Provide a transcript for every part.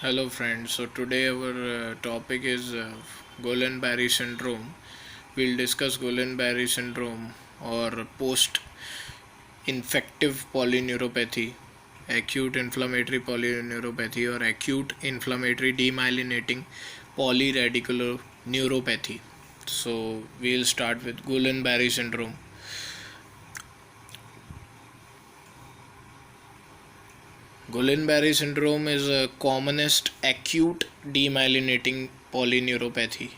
Hello friends, so today our topic is Guillain-Barre syndrome. We'll discuss Guillain-Barre syndrome or post-infective polyneuropathy, acute inflammatory polyneuropathy or acute inflammatory demyelinating polyradicular neuropathy. So we'll start with Guillain-Barre syndrome. Guillain-Barre syndrome is the commonest acute demyelinating polyneuropathy.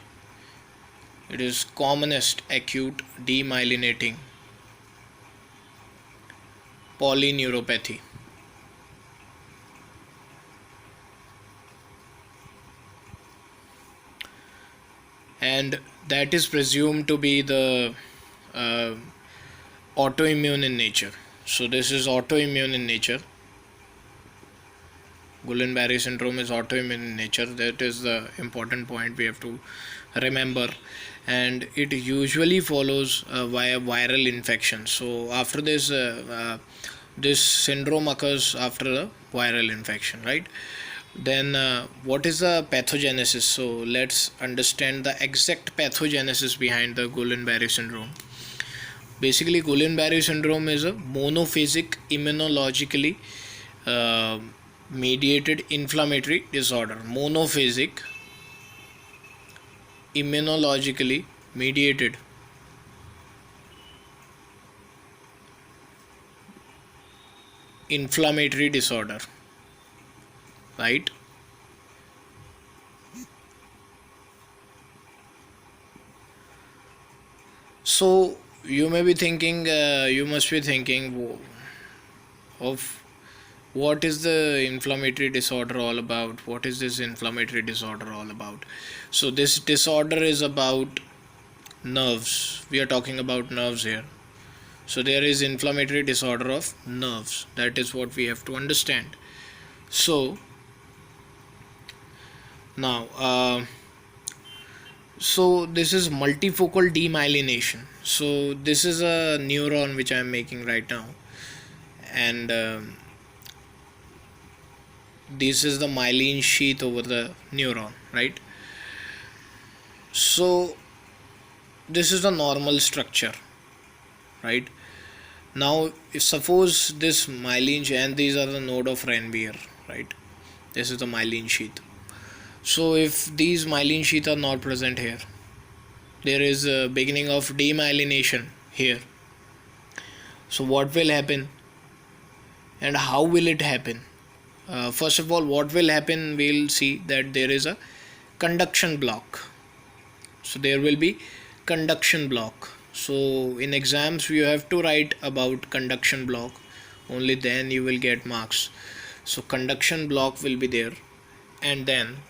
It is commonest acute demyelinating polyneuropathy, and that is presumed to be the uh, autoimmune in nature. So this is autoimmune in nature. Guillain-Barre syndrome is autoimmune in nature. That is the important point we have to remember, and it usually follows via viral infection. So after this syndrome occurs after a viral infection, right? Then what is the pathogenesis? So let's understand the exact pathogenesis behind the Guillain-Barre syndrome. Basically, Guillain-Barre syndrome is a monophasic immunologically uh, mediated inflammatory disorder. Monophasic immunologically mediated inflammatory disorder, right? So you may be thinking, you must be thinking of what is the inflammatory disorder all about? What is this inflammatory disorder all about? So this disorder is about nerves. We are talking about nerves here. So there is inflammatory disorder of nerves. That is what we have to understand. So now, so this is multifocal demyelination. So this is a neuron which I am making right now, and this is the myelin sheath over the neuron, right? So this is the normal structure, right? Now if suppose this myelin and these are the node of Ranvier, right? This is the myelin sheath. So if these myelin sheath are not present here, there is a beginning of demyelination here. So what will happen and how will it happen? First of all, what will happen, we'll see that there is a conduction block. So there will be conduction block. So in exams you have to write about conduction block, only then you will get marks. So conduction block will be there, and then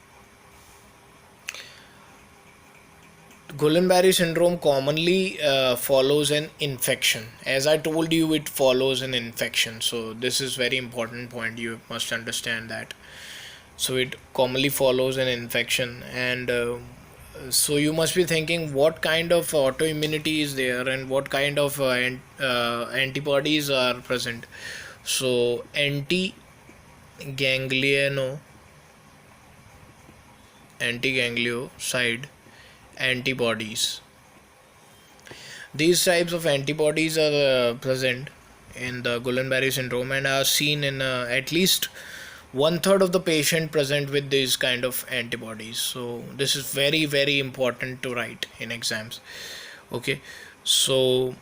Guillain-Barre syndrome commonly follows an infection. As I told you, it follows an infection. So this is very important point. You must understand that. So it commonly follows an infection, and so you must be thinking what kind of autoimmunity is there and what kind of antibodies are present. So antiganglioside antibodies. These types of antibodies are present in the Guillain-Barre syndrome and are seen in at least one third of the patient present with these kind of antibodies. So this is very very important to write in exams. Okay, so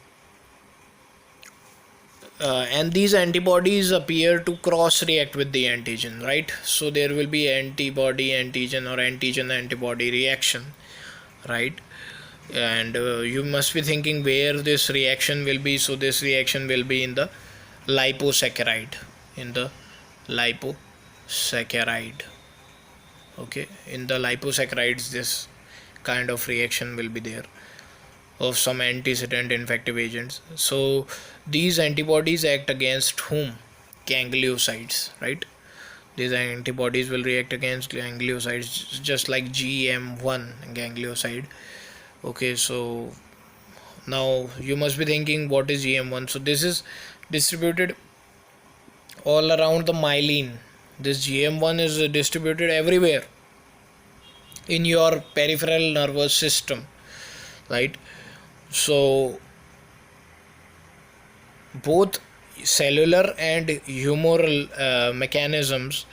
and these antibodies appear to cross react with the antigen, right? So there will be antibody antigen or antigen antibody reaction, right? And you must be thinking where this reaction will be. So this reaction will be in the liposaccharide, in the liposaccharide. Okay, in the liposaccharides this kind of reaction will be there of some antecedent infective agents. So these antibodies act against whom? Gangliosides, right? These antibodies will react against gangliosides just like GM1 ganglioside. Okay, so now you must be thinking what is GM1. So this is distributed all around the myelin This GM1 is distributed everywhere in your peripheral nervous system, right? So both cellular and humoral mechanisms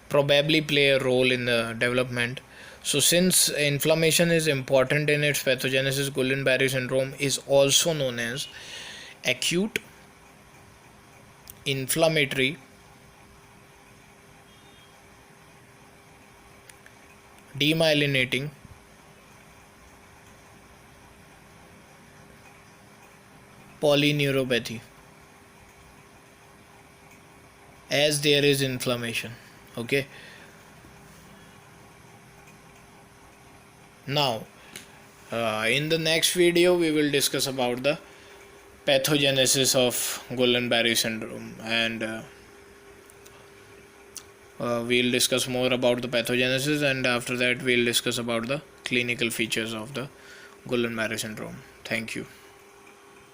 probably play a role in the development. So since inflammation is important in its pathogenesis, Guillain-Barré syndrome is also known as acute inflammatory demyelinating polyneuropathy, as there is inflammation. Okay, now in the next video we will discuss about the pathogenesis of Guillain-Barré syndrome, and we'll discuss more about the pathogenesis, and after that we'll discuss about the clinical features of the Guillain-Barré syndrome. Thank you.